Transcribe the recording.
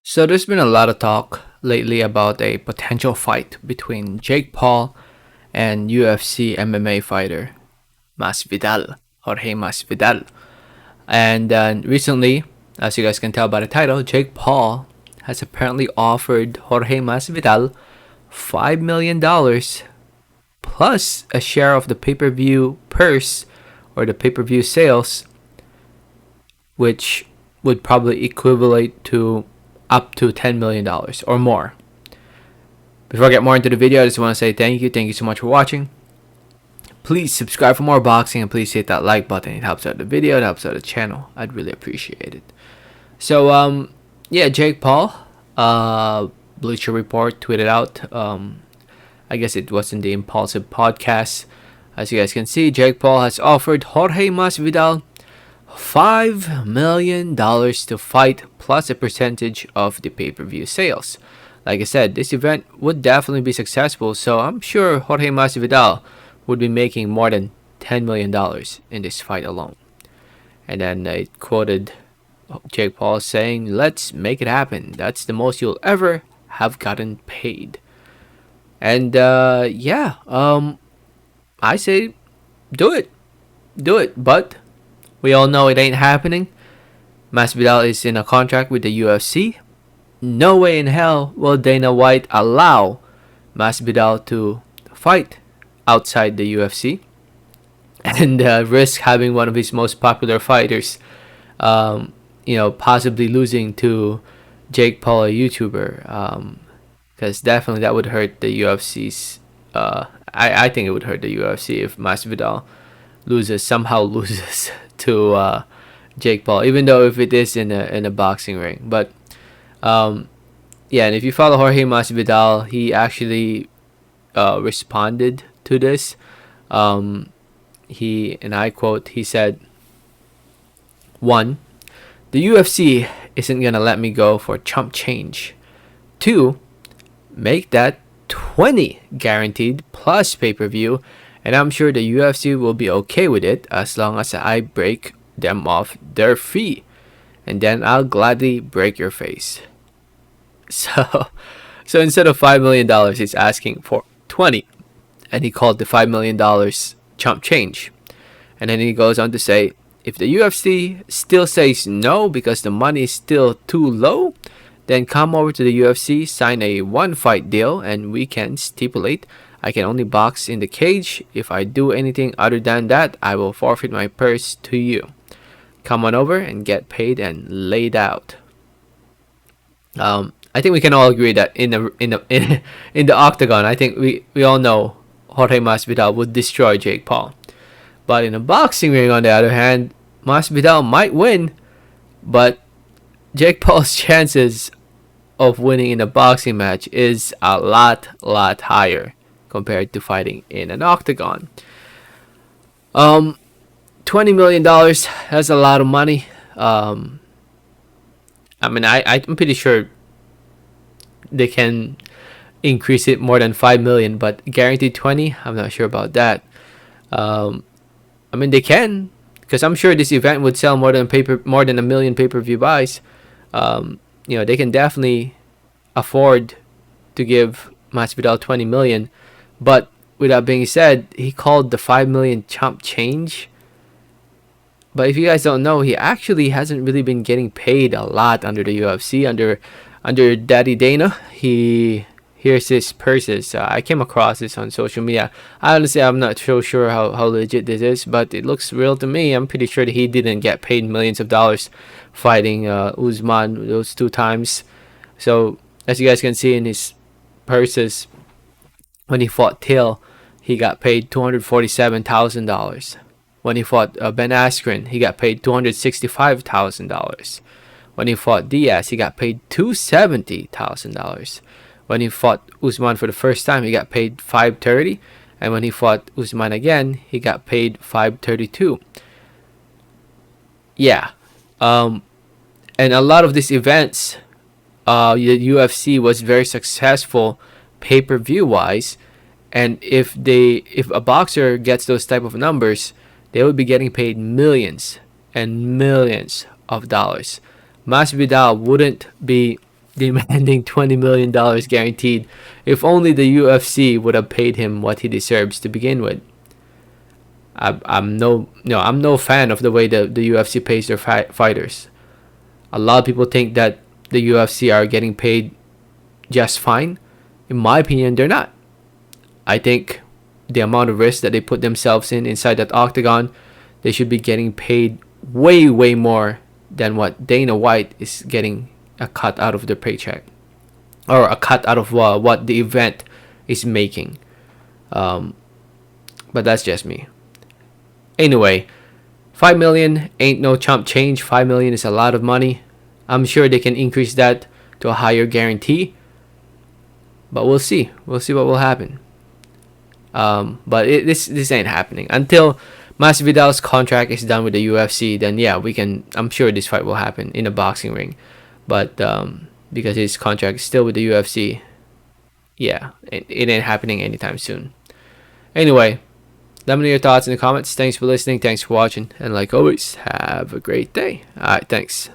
So there's been a lot of talk lately about a potential fight between Jake Paul and UFC MMA fighter Masvidal, Jorge Masvidal. And recently, as you guys can tell by the title, Jake Paul has apparently offered Jorge Masvidal $5 million plus a share of the pay-per-view purse or the pay-per-view sales, which would probably equivalent to up to $10 million or more. Before I get more into the video, I just want to say thank you. Thank you so much for watching. Please subscribe for more boxing and please hit that like button. It helps out the video, it helps out the channel. I'd really appreciate it. So, Jake Paul, Bleacher Report tweeted out, I guess it was in the Impulsive podcast. As you guys can see, Jake Paul has offered Jorge Masvidal $5 million to fight plus a percentage of the pay-per-view sales. Like I said, this event would definitely be successful, so I'm sure Jorge Masvidal would be making more than $10 million in this fight alone. And then it quoted Jake Paul saying, "Let's make it happen. That's the most you'll ever have gotten paid." And I say do it. But we all know it ain't happening. Masvidal is in a contract with the UFC. No way in hell will Dana White allow Masvidal to fight outside the UFC and risk having one of his most popular fighters, possibly losing to Jake Paul, a YouTuber, because definitely that would hurt the UFC's. I think it would hurt the UFC if Masvidal somehow loses to Jake Paul, even though if it is in a boxing ring. But and if you follow Jorge Masvidal, he actually responded to this. He, and I quote, he said, "1, the UFC isn't gonna let me go for chump change. 2, make that 20 guaranteed plus pay-per-view, and I'm sure the UFC will be okay with it as long as I break them off their fee, and then I'll gladly break your face." So instead of $5 million, he's asking for 20, and he called the $5 million chump change. And then he goes on to say, "If the UFC still says no because the money is still too low, then come over to the UFC, sign a one-fight deal, and we can stipulate I can only box in the cage. If I do anything other than that, I will forfeit my purse to you. Come on over and get paid and laid out." I think we can all agree that in the octagon, I think we all know Jorge Masvidal would destroy Jake Paul. But in a boxing ring, on the other hand, Masvidal might win, but Jake Paul's chances of winning in a boxing match is a lot higher compared to fighting in an octagon. $20 million, that's a lot of money. I'm pretty sure they can increase it more than 5 million, but guaranteed 20, I'm not sure about that. They can, because I'm sure this event would sell more than a million pay-per-view buys. They can definitely afford to give Masvidal 20 million. But with that being said, he called the 5 million chump change. But if you guys don't know, he actually hasn't really been getting paid a lot under the UFC. Under Daddy Dana, here's his purses. I came across this on social media. Honestly, I'm not so sure how legit this is, but it looks real to me. I'm pretty sure that he didn't get paid millions of dollars fighting Usman those 2 times. So as you guys can see in his purses, when he fought Till, he got paid $247,000. When he fought Ben Askren, he got paid $265,000. When he fought Diaz, he got paid $270,000. When he fought Usman for the first time, he got paid $530,000, and when he fought Usman again, he got paid $532,000. And a lot of these events, the UFC was very successful pay-per-view wise, and if a boxer gets those type of numbers, they would be getting paid millions and millions of dollars. Masvidal wouldn't be demanding $20 million guaranteed. If only the UFC would have paid him what he deserves to begin with. I'm no fan of the way the UFC pays their fighters. A lot of people think that the UFC are getting paid just fine. In my opinion, they're not. I think the amount of risk that they put themselves in inside that octagon, they should be getting paid way, way more than what Dana White is getting a cut out of their paycheck, or a cut out of what the event is making. But that's just me. Anyway, 5 million ain't no chump change. 5 million is a lot of money. I'm sure they can increase that to a higher guarantee, but we'll see. We'll see what will happen. But this ain't happening until Masvidal's contract is done with the UFC. Then yeah, we can. I'm sure this fight will happen in a boxing ring, but because his contract is still with the UFC, yeah, it ain't happening anytime soon. Anyway, let me know your thoughts in the comments. Thanks for listening. Thanks for watching, and like always, have a great day. All right, thanks.